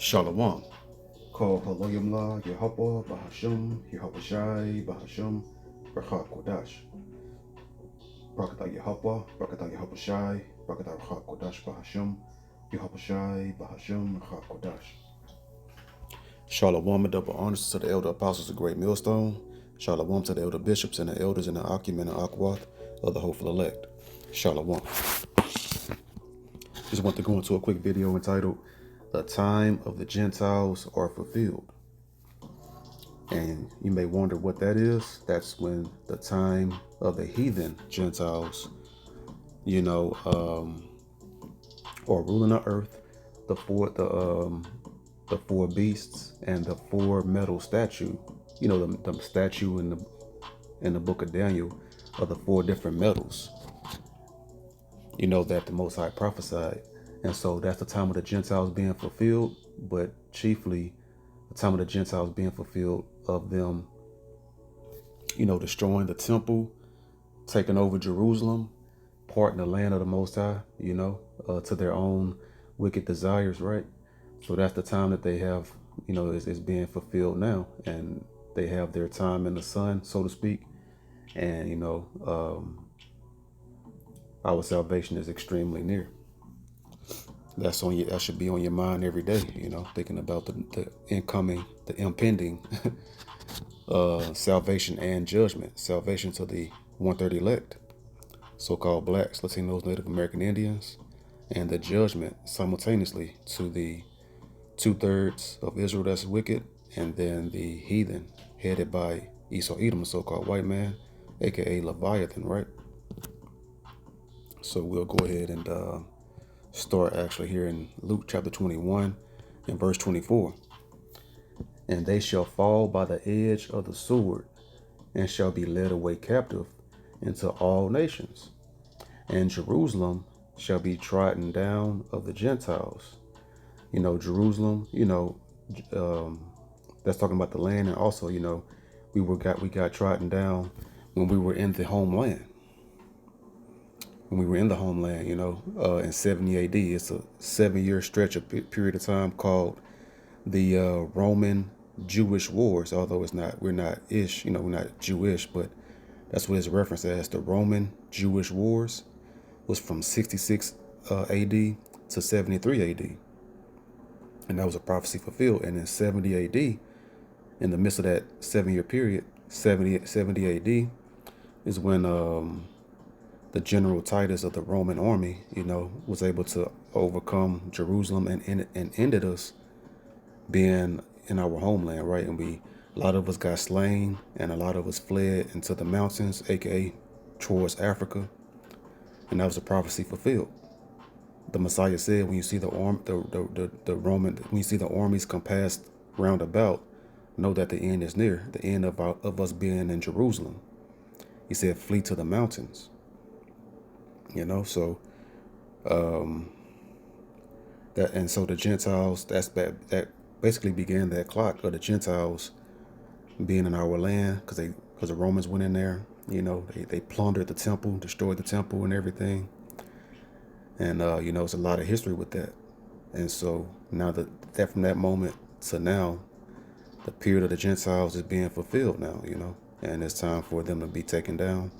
Shalom. Call Haloyim La Yehapa Bahashim Yehapa Shai Bahashim Racha Kodash. Brakata Yehapa Brakata Yehapa Shai Brakata Racha Kodash Bahashim Yehapa Shai Bahashim Racha Kodash. Shalom and double honors to the elder apostles of Great Millstone. Shalom to the elder bishops and the elders in the Akim and the Akwath of the hopeful elect. Shalom. Just want to go into a quick video entitled "The Time of the Gentiles Are Fulfilled." And you may wonder what that is. That's when the time of the heathen Gentiles, are ruling the earth, the four beasts and the four metal statue. The statue in the book of Daniel of the four different metals. That the Most High prophesied. And so that's the time of the Gentiles being fulfilled, but chiefly the time of the Gentiles being fulfilled of them, destroying the temple, taking over Jerusalem, parting the land of the Most High, to their own wicked desires, right? So that's the time that they have, is being fulfilled now. And they have their time in the sun, so to speak. And, our salvation is extremely near. That should be on your mind every day, thinking about the impending salvation and judgment. Salvation to the one-third elect, so-called blacks, Latinos, Native American Indians, and the judgment simultaneously to the 2/3 of Israel that's wicked, and then the heathen headed by Esau Edom, a so-called white man, aka Leviathan, right? So we'll go ahead and start actually here in Luke chapter 21 and verse 24. And they shall fall by the edge of the sword, and shall be led away captive into all nations. And Jerusalem shall be trodden down of the Gentiles. Jerusalem, that's talking about the land. And also, we got trodden down when we were in the homeland. In 70 AD, it's a 7-year stretch, a period of time called the Roman Jewish Wars. Although we're not Jewish, but that's what it's referenced as. The Roman Jewish Wars was from 66 AD to 73 AD. And that was a prophecy fulfilled. And in 70 AD, in the midst of that 7-year period, 70 AD, is when the general Titus of the Roman army, was able to overcome Jerusalem and ended us being in our homeland, right? And a lot of us got slain, and a lot of us fled into the mountains, aka towards Africa, and that was a prophecy fulfilled. The Messiah said, when you see when you see the armies compassed round about, know that the end is near, the end of us being in Jerusalem. He said, flee to the mountains. So so the Gentiles, that basically began that clock of the Gentiles being in our land, because the Romans went in there. They plundered the temple, destroyed the temple and everything. And it's a lot of history with that. And so now that from that moment to now, the period of the Gentiles is being fulfilled now. And it's time for them to be taken down,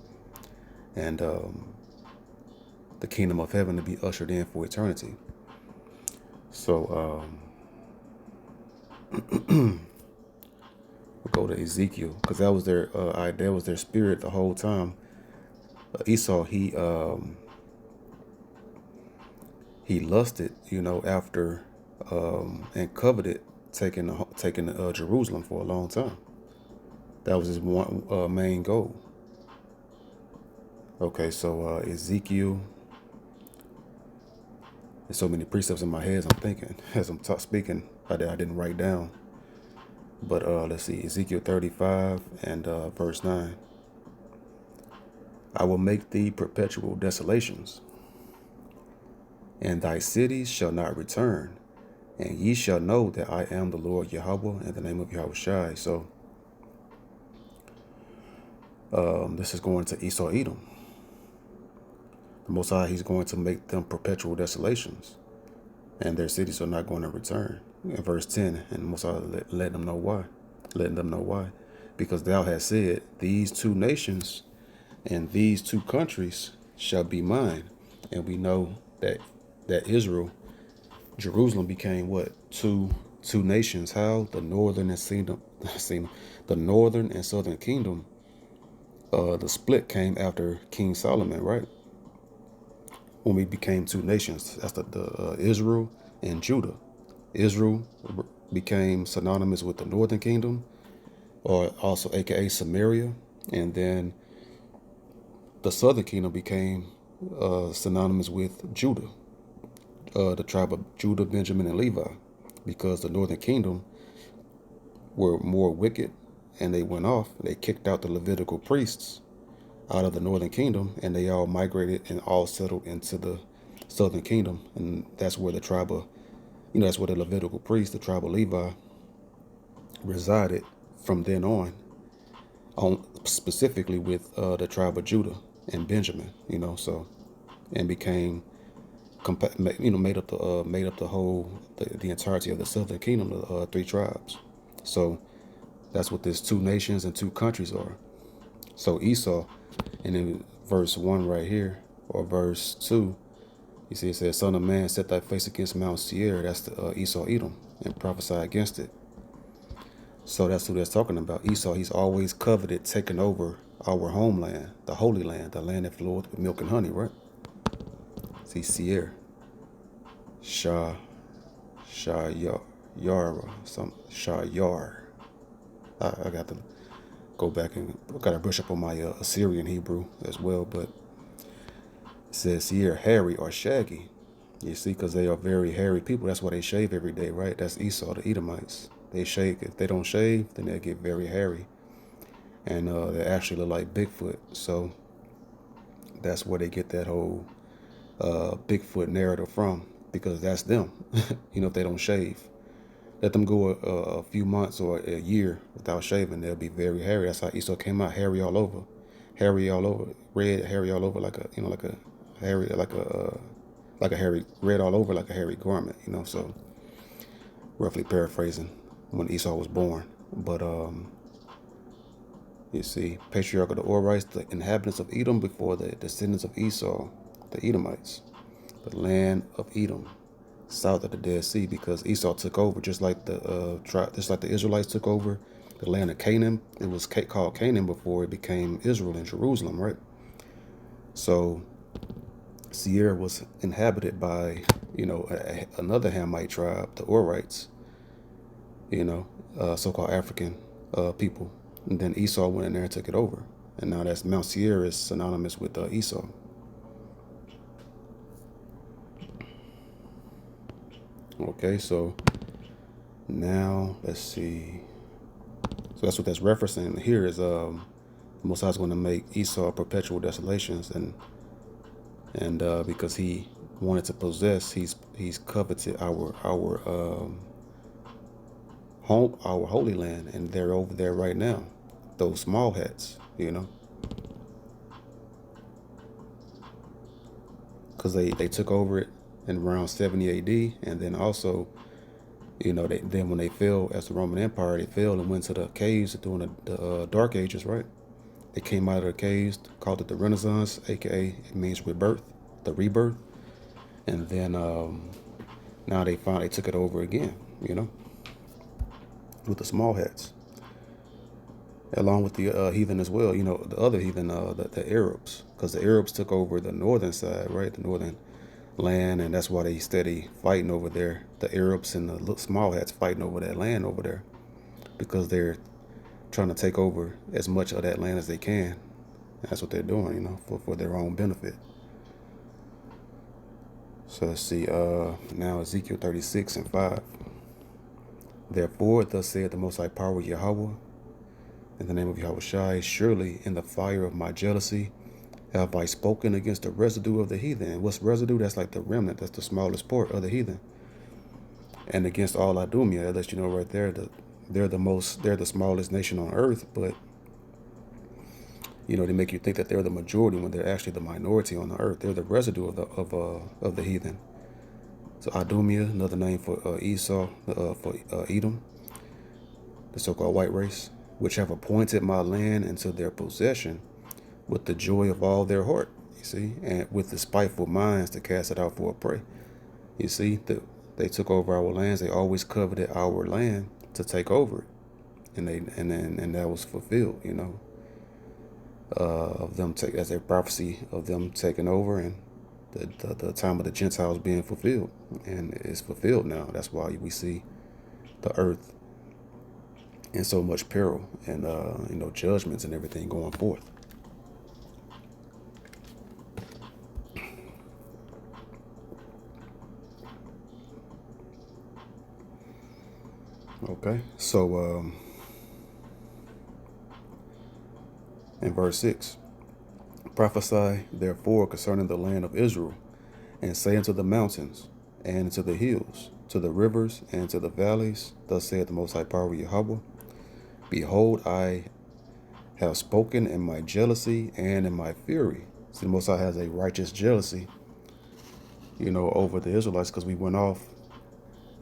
and the kingdom of heaven to be ushered in for eternity. So we'll go to Ezekiel, because that was their spirit the whole time. Esau, he lusted, after and coveted taking Jerusalem for a long time. That was his one main goal. Okay, so Ezekiel. There's so many precepts in my head as I'm thinking, as I'm speaking, I didn't write down. But let's see, Ezekiel 35 and verse 9. I will make thee perpetual desolations, and thy cities shall not return, and ye shall know that I am the Lord Yahweh, in the name of Yahweh Shai. So this is going to Esau Edom. The Most High, he's going to make them perpetual desolations. and their cities are not going to return. In verse 10, and Most High letting them know why. Letting them know why. Because thou hast said, these two nations and these two countries shall be mine. And we know that Israel, Jerusalem became what? Two nations. How? The northern and the northern and southern kingdom. The split came after King Solomon, right? When we became two nations. That's the Israel and Judah. Israel became synonymous with the northern kingdom, or also aka Samaria, and then the southern kingdom became synonymous with Judah, the tribe of Judah, Benjamin, and Levi, because the northern kingdom were more wicked, and they went off. They kicked out the Levitical priests out of the northern kingdom, and they all migrated and all settled into the southern kingdom, and that's where the tribe of, that's where the Levitical priest, the tribe of Levi, resided from then on specifically with the tribe of Judah and Benjamin, so, and became, made up the whole, the entirety of the southern kingdom, the three tribes. So that's what this two nations and two countries are. So Esau, and in verse 1 right here, or verse 2, you see it says, Son of man, set thy face against Mount Seir. That's the Esau Edom, and prophesy against it. So that's who that's talking about. Esau, he's always coveted taking over our homeland, the Holy Land, the land that floweth with milk and honey, right? See, Seir, Shah, Yar. I got to go back and got to brush up on my Assyrian Hebrew as well, but it says Seir, hairy or shaggy. You see, because they are very hairy people. That's why they shave every day, right? That's Esau, the Edomites. They shave. If they don't shave, then they get very hairy. And they actually look like Bigfoot. So that's where they get that whole Bigfoot narrative from, because that's them. If they don't shave. Let them go a few months or a year without shaving, they'll be very hairy. That's how Esau came out, hairy all over. Hairy all over. Red, hairy all over, like a, like a hairy, like a hairy, red all over like a hairy garment, so roughly paraphrasing when Esau was born. But you see, patriarch of the Orites, the inhabitants of Edom before the descendants of Esau, the Edomites, the land of Edom, south of the Dead Sea, because Esau took over just like the Israelites took over the land of Canaan. It was called Canaan before it became Israel and Jerusalem, right? So Seir was inhabited by, another Hamite tribe, the Orites, so-called African people. And then Esau went in there and took it over. And now that's Mount Seir is synonymous with Esau. Okay, so now let's see. So that's what that's referencing here is Most High is going to make Esau perpetual desolations, and because he wanted to possess, he's coveted our Holy Land, and they're over there right now. Those small hats, because they took over it in around 70 AD, and then also, then when they fell as the Roman Empire, they fell and went to the caves during the Dark Ages, right? They came out of the caves, called it the Renaissance, aka it means rebirth, the rebirth, and then now they finally took it over again, with the small hats, along with the heathen as well. The other heathen, the Arabs, because the Arabs took over the northern side, right, the northern land, and that's why they steady fighting over there. The Arabs and the small hats fighting over that land over there, because they're trying to take over as much of that land as they can. That's what they're doing, for their own benefit. So let's see, now Ezekiel 36:5. Therefore, thus saith the Most High Power Yahweh, in the name of Yahweh Shai, surely in the fire of my jealousy have I spoken against the residue of the heathen. What's residue? That's like the remnant. That's the smallest part of the heathen. And against all Idumea, that lets you know right there that they're the smallest nation on earth, but they make you think that they're the majority when they're actually the minority on the earth. They're the residue of the heathen. So Idumea, another name for Esau, for Edom, the so-called white race, which have appointed my land into their possession with the joy of all their heart. You see, and with the spiteful minds to cast it out for a prey. You see, they took over our lands. They always coveted our land to take over it, and that was fulfilled. Of them take as a prophecy of them taking over and the time of the Gentiles being fulfilled, and it's fulfilled now. That's why we see the earth in so much peril and judgments and everything going forth. Okay, so in verse 6, prophesy therefore concerning the land of Israel, and say unto the mountains, and to the hills, to the rivers, and to the valleys, thus saith the Most High Power Yahweh, behold, I have spoken in my jealousy and in my fury. See, the Most High has a righteous jealousy, over the Israelites, because we went off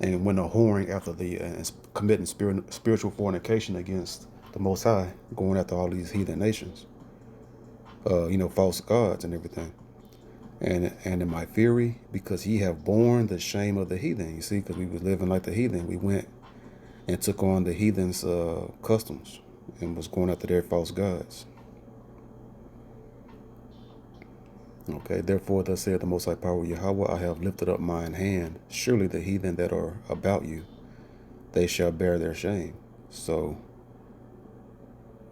and went a whoring after committing spiritual fornication against the Most High, going after all these heathen nations, false gods and everything. And in my fury, because ye have borne the shame of the heathen. You see, because we was living like the heathen. We went and took on the heathen's customs and was going after their false gods. Okay, therefore thus saith the Most High Power Yahweh, I have lifted up mine hand. Surely the heathen that are about you, they shall bear their shame. So,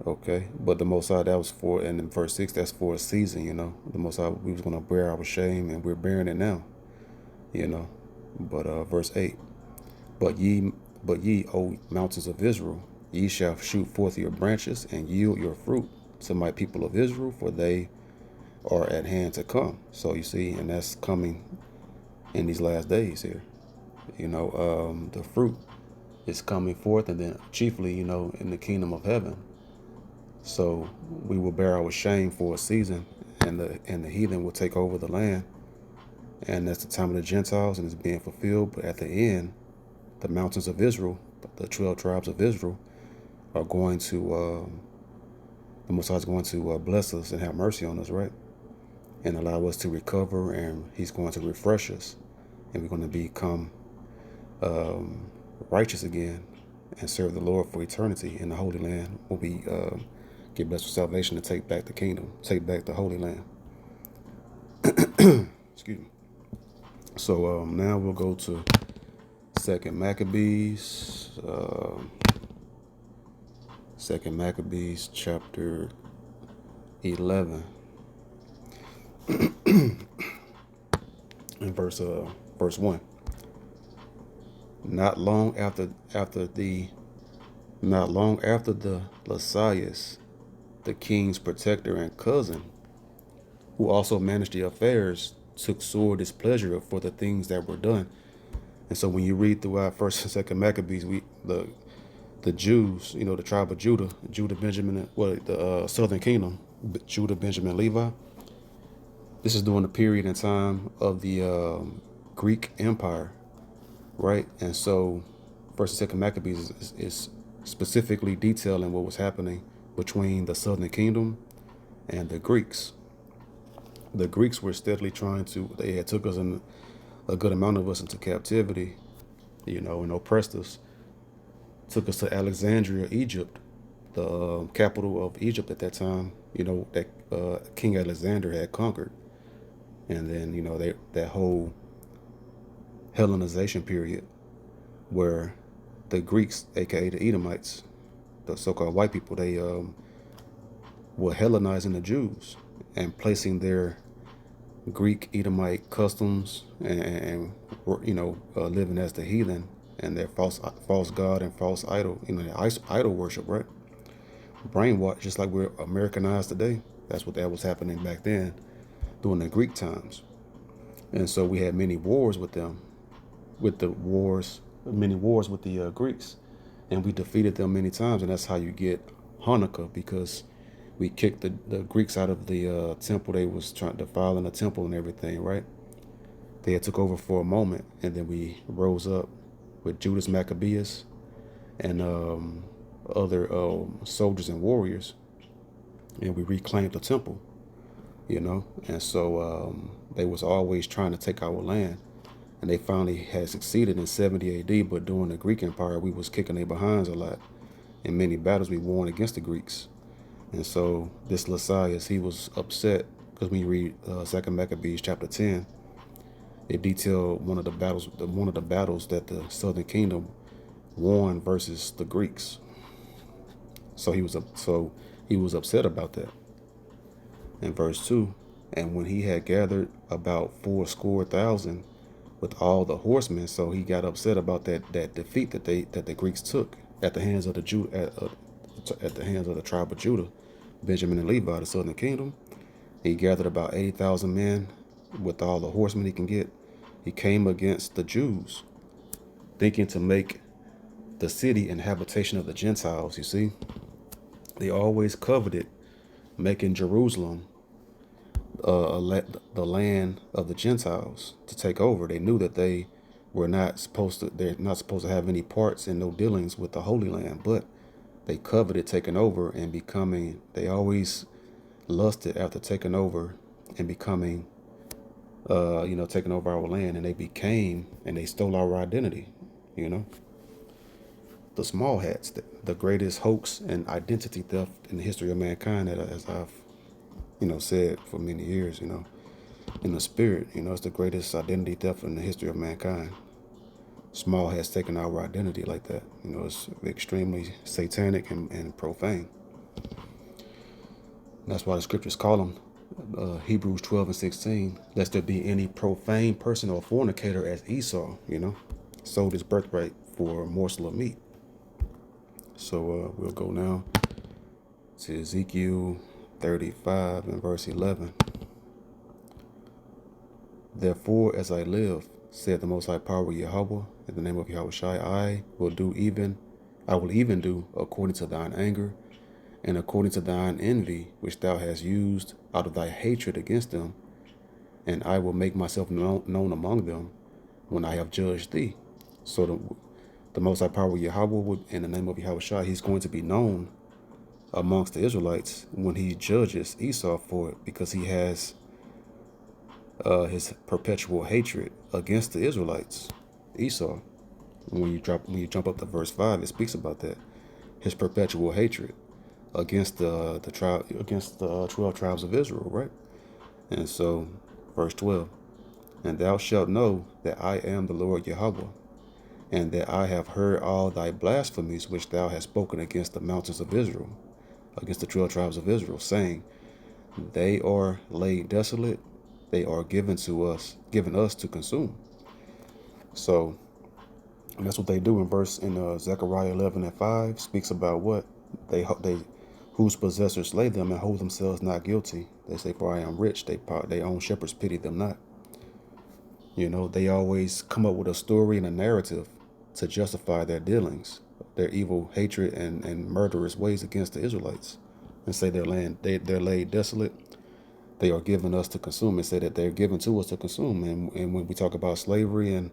okay, but the Most High, that was for, and in verse 6, that's for a season, The Most High, we was going to bear our shame, and we're bearing it now, But verse 8, but ye, O mountains of Israel, ye shall shoot forth your branches and yield your fruit to my people of Israel, for they are at hand to come. So you see, and that's coming in these last days here. The fruit is coming forth, and then chiefly, in the kingdom of heaven. So we will bear our shame for a season, and the heathen will take over the land, and that's the time of the Gentiles, and it's being fulfilled. But at the end, the mountains of Israel, the 12 tribes of Israel, are going to the Most High is going to bless us and have mercy on us, right? And allow us to recover, and He's going to refresh us, and we're going to become righteous again and serve the Lord for eternity in the Holy Land. Will be get blessed with salvation to take back the kingdom, take back the Holy Land. Excuse me. So now we'll go to 2 Maccabees, 2 Maccabees chapter 11. In verse 1. Not long after the Lysias, the king's protector and cousin, who also managed the affairs, took sore displeasure for the things that were done. And so when you read throughout 1st and 2nd Maccabees, the Jews, the tribe of Judah, Benjamin, the southern kingdom, Judah, Benjamin, Levi. This is during the period in time of the Greek Empire, right? And so 1st and 2nd Maccabees is specifically detailing what was happening between the southern kingdom and the Greeks. The Greeks were steadily they had took us in a good amount of us into captivity, and oppressed us. Took us to Alexandria, Egypt, the capital of Egypt at that time, that King Alexander had conquered. And then, that whole Hellenization period where the Greeks, aka the Edomites, the so-called white people, they were Hellenizing the Jews and placing their Greek Edomite customs and living as the heathen and their false god and false idol, idol worship, right? Brainwashed, just like we're Americanized today. That's what that was happening back then during the Greek times. And so we had many wars with them, many wars with the Greeks, and we defeated them many times. And that's how you get Hanukkah, because we kicked the Greeks out of the temple. They was trying to defile in the temple and everything, right? They had took over for a moment, and then we rose up with Judas Maccabeus and other soldiers and warriors, and we reclaimed the temple. And so they was always trying to take our land, and they finally had succeeded in 70 A.D. But during the Greek Empire, we was kicking their behinds a lot. In many battles, we won against the Greeks. And so this Lysias, he was upset because when you read 2 Maccabees chapter 10, it detailed one of the battles that the Southern Kingdom won versus the Greeks. So he was upset about that. In verse 2, and when he had gathered about 80,000 with all the horsemen, so he got upset about that defeat that the Greeks took at the hands of the hands of the tribe of Judah, Benjamin and Levi, the Southern Kingdom. He gathered about 80,000 men with all the horsemen he can get. He came against the Jews, thinking to make the city an habitation of the Gentiles. You see, they always coveted making Jerusalem the land of the Gentiles to take over. They knew that they're not supposed to have any parts and no dealings with the Holy Land, but they coveted taking over and becoming. They always lusted after taking over and becoming, taking over our land, and they stole our identity. The small hats, the greatest hoax and identity theft in the history of mankind, as I've said for many years, in the spirit, it's the greatest identity theft in the history of mankind. Small hats taking our identity like that. It's extremely satanic and profane. And that's why the scriptures call them, Hebrews 12:16, lest there be any profane person or fornicator as Esau, sold his birthright for a morsel of meat. So we'll go now to Ezekiel 35 and verse 11. Therefore, as I live, said the Most High Power Yahweh, in the name of Yahushai, I will even do according to thine anger, and according to thine envy, which thou hast used out of thy hatred against them, and I will make myself known among them when I have judged thee. So the Most High Power Yahweh, in the name of Yahushai, he's going to be known amongst the Israelites when he judges Esau for it, because he has his perpetual hatred against the Israelites. Esau, when you jump up to verse 5, it speaks about that, his perpetual hatred against the 12 tribes of Israel, right? And so verse 12, and thou shalt know that I am the Lord Yahweh, and that I have heard all thy blasphemies which thou hast spoken against the mountains of Israel, against the 12 tribes of Israel, saying, they are laid desolate, they are given us to consume. So that's what they do in Zechariah 11 and 5 speaks about what they whose possessors slay them and hold themselves not guilty. They say, for I am rich. They own shepherds pity them not. They always come up with a story and a narrative to justify their dealings, their evil hatred and murderous ways against the Israelites, and say they're laid desolate. They are given us to consume, and say that they're given to us to consume. And when we talk about slavery and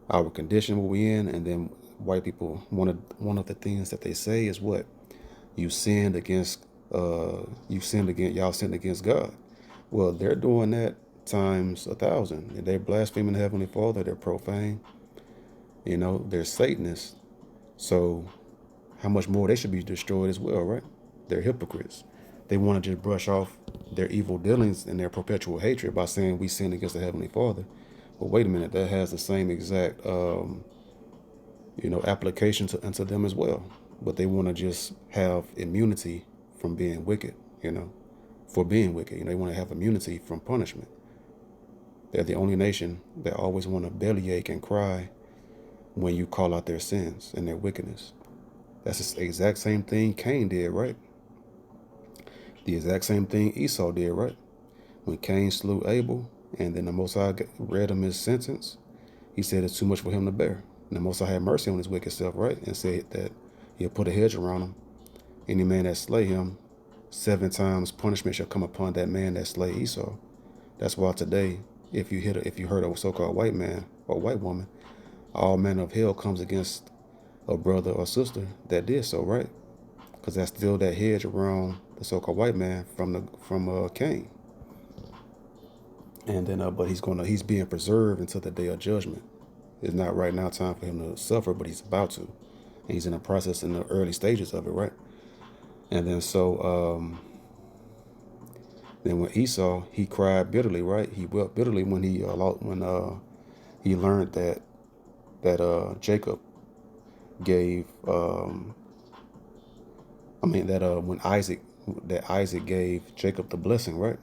our condition what we in, and then white people, one of the things that they say is what? Y'all sinned against God. Well, they're doing that times 1,000. And they're blaspheming the Heavenly Father. They're profane. They're Satanists. So how much more they should be destroyed as well, right? They're hypocrites. They want to just brush off their evil dealings and their perpetual hatred by saying we sin against the Heavenly Father. But wait a minute, that has the same exact, application unto them as well. But they want to just have immunity from being wicked, for being wicked. They want to have immunity from punishment. They're the only nation that always want to bellyache and cry when you call out their sins and their wickedness. That's the exact same thing Cain did, right? The exact same thing Esau did, right? When Cain slew Abel, and then the Most High read him his sentence, he said it's too much for him to bear. And the Most High had mercy on his wicked self, right? And said that he'll put a hedge around him. Any man that slay him, 7 times punishment shall come upon that man that slay Esau. That's why today if you hurt a so-called white man or white woman, all manner of hell comes against a brother or sister that did so, right? Because that's still that hedge around the so-called white man from Cain. And then, but he's being preserved until the day of judgment. It's not right now time for him to suffer, but he's about to. And he's in the process in the early stages of it, right? And then then when Esau, he cried bitterly, right? He wept bitterly when he learned that Jacob gave that when Isaac gave Jacob the blessing, right?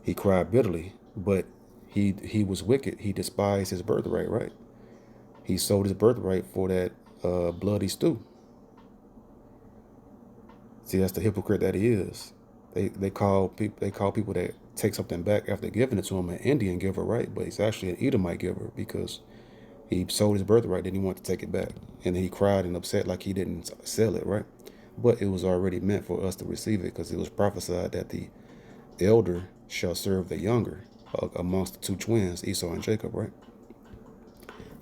He cried bitterly, but he was wicked. He despised his birthright, right? He sold his birthright for that bloody stew. See, that's the hypocrite that he is. They call people that take something back after giving it to him an Indian giver, right? But he's actually an Edomite giver because he sold his birthright, then he wanted to take it back, and then he cried and upset like he didn't sell it, right? But it was already meant for us to receive it because it was prophesied that the elder shall serve the younger amongst the two twins, Esau and Jacob, right?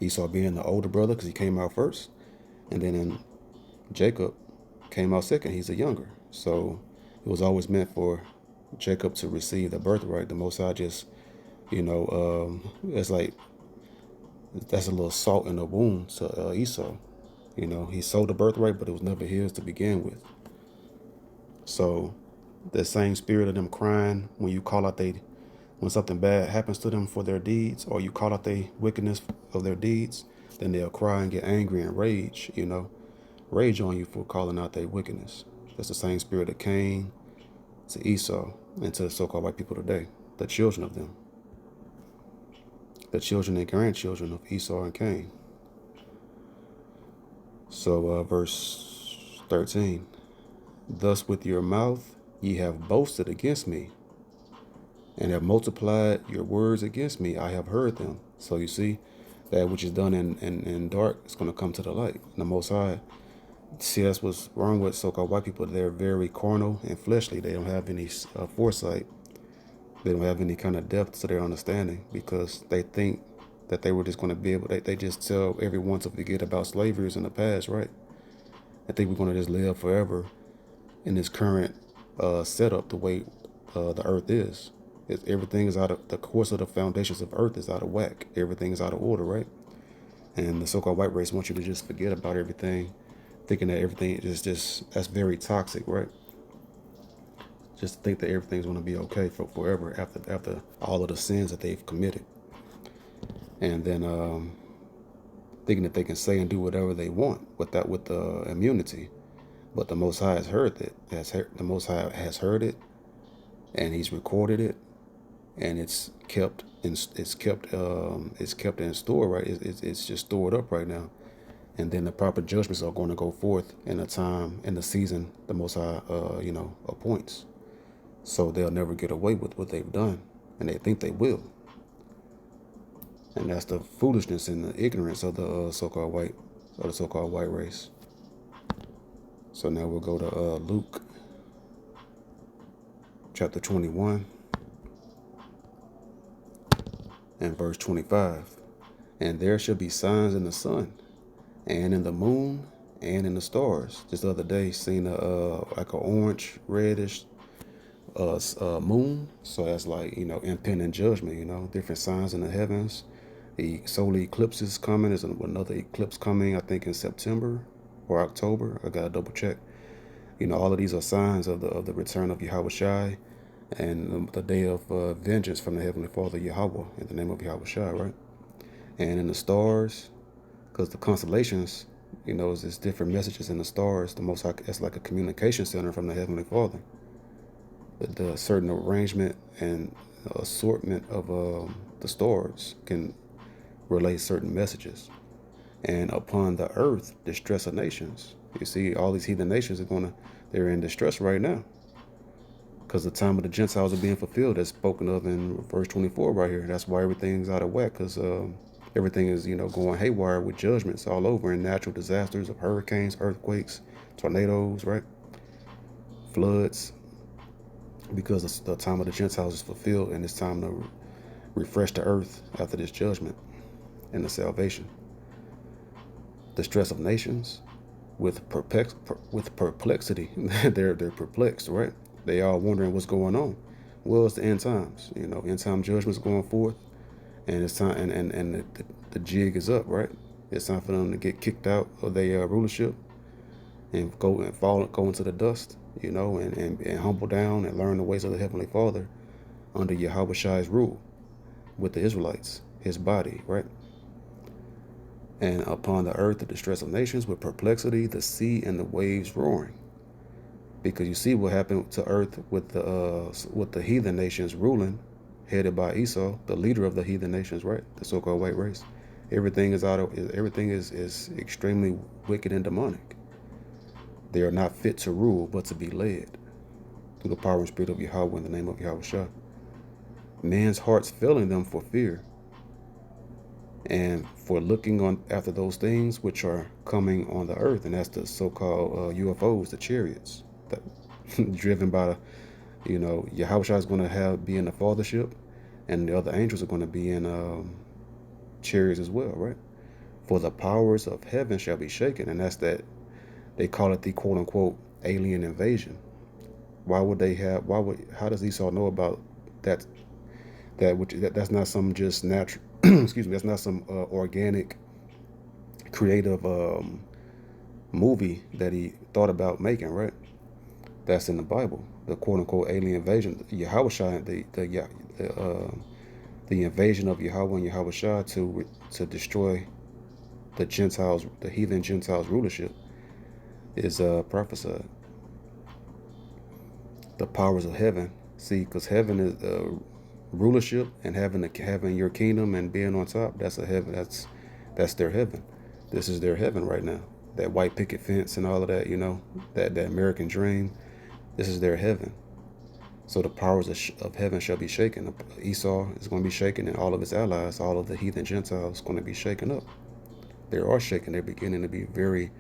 Esau being the older brother because he came out first, and then Jacob came out second. He's the younger. So it was always meant for Jacob to receive the birthright. The Most High just, it's like that's a little salt in the wound to Esau. He sold the birthright, but it was never his to begin with. So the same spirit of them crying when something bad happens to them for their deeds, or you call out the wickedness of their deeds, then they'll cry and get angry and rage, rage on you for calling out their wickedness. That's the same spirit of Cain to Esau and to the so-called white people today, the children of them, the children and grandchildren of Esau and Cain. So verse 13, thus with your mouth ye have boasted against me, and have multiplied your words against me. I have heard them. So you see, that which is done in dark is going to come to the light. And the Most High, see, that's what's wrong with so-called white people. They're very carnal and fleshly. They don't have any foresight. They don't have any kind of depth to their understanding because they think that they were just going to be able, they just tell everyone to forget about slavery in the past, right? I think we're going to just live forever in this current setup the way the earth is. Everything is out of the course of the foundations of earth is out of whack. Everything is out of order, right? And the so-called white race wants you to just forget about everything, thinking that everything is just that's very toxic, right? Just to think that everything's going to be okay for forever after all of the sins that they've committed, and then thinking that they can say and do whatever they want with the immunity. But the Most High has heard it. The Most High has heard it, and He's recorded it, and it's kept in store, right? It's just stored up right now, and then the proper judgments are going to go forth in the season the Most High appoints. So they'll never get away with what they've done, and they think they will. And that's the foolishness and the ignorance of the so-called white race. So now we'll go to Luke chapter 21 and verse 25. And there shall be signs in the sun and in the moon and in the stars. Just the other day, seen like an orange, reddish moon. So that's like, impending judgment, different signs in the heavens. The solar eclipse is coming. There's another eclipse coming, I think in September or October. I gotta double check. All of these are signs of the return of Yahweh Shai and the day of vengeance from the Heavenly Father Yahweh in the name of Yahweh Shai, right? And in the stars, because the constellations, there's different messages in the stars. The Most High, it's like a communication center from the Heavenly Father. The certain arrangement and assortment of the stars can relay certain messages. And upon the earth, distress of nations. You see, all these heathen nations they're in distress right now. Because the time of the Gentiles are being fulfilled, as spoken of in verse 24 right here. That's why everything's out of whack, because everything is, going haywire with judgments all over and natural disasters of hurricanes, earthquakes, tornadoes, right? Floods. Because the time of the Gentiles is fulfilled, and it's time refresh the earth after this judgment and the salvation. The stress of nations with perplexity. they're perplexed, right? They are wondering what's going on. Well, it's the end times. End time judgment's going forth, and it's time, and the jig is up, right? It's time for them to get kicked out of their rulership and go into the dust, and humble down and learn the ways of the Heavenly Father under Yahweh rule with the Israelites, his body, right? And upon the earth the distress of nations with perplexity, the sea and the waves roaring. Because you see what happened to earth with the heathen nations ruling, headed by Esau, the leader of the heathen nations, right? The so-called white race. Everything is extremely wicked and demonic. They are not fit to rule, but to be led through the power and spirit of Yahweh in the name of Yahweh Shah. Man's hearts failing them for fear and for looking on after those things which are coming on the earth, and that's the so-called UFOs, the chariots, driven by, Yahweh Shah is going to be in the fathership, and the other angels are going to be in chariots as well, right? For the powers of heaven shall be shaken, and that's that. They call it the quote-unquote alien invasion. How does Esau know about that? That's not some just natural, excuse me, that's not some organic, creative movie that he thought about making, right? That's in the Bible. The quote-unquote alien invasion, Yahweh Shah, the invasion of Yahweh and Yahweh Shah to destroy the Gentiles, the heathen Gentiles rulership, is prophesied. The powers of heaven, see, because heaven is rulership, and having your kingdom and being on top. That's a heaven. That's their heaven. This is their heaven right now. That white picket fence and all of that, that American dream. This is their heaven. So the powers of heaven shall be shaken. Esau is going to be shaken, and all of his allies, all of the heathen Gentiles, going to be shaken up. They are shaken. They're beginning to be very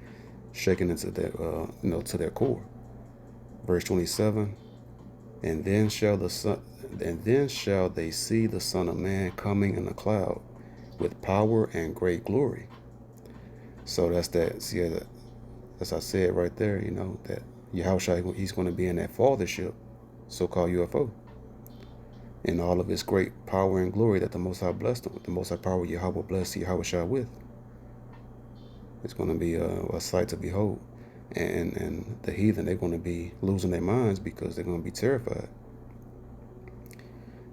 shaken into their, to their core. Verse 27. And then shall they see the Son of Man coming in a cloud with power and great glory. So that's that. See, as I said right there, that Yahushua, he's going to be in that fathership, so-called UFO, in all of his great power and glory that the Most High blessed him with. The Most High power Yahweh blessed Yahushua with. It's going to be a sight to behold. And the heathen, they're going to be losing their minds because they're going to be terrified.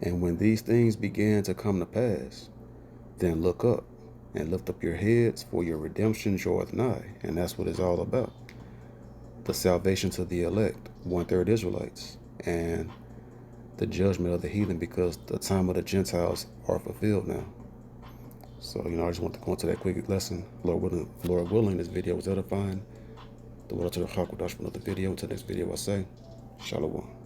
And when these things begin to come to pass, then look up and lift up your heads, for your redemption draweth nigh. And that's what it's all about. The salvation to the elect, 1/3 Israelites, and the judgment of the heathen, because the time of the Gentiles are fulfilled now. So, I just want to go into that quick lesson. Lord willing, this video was edifying. The word to the Hakudash for another video. Until next video, I say, Shalom.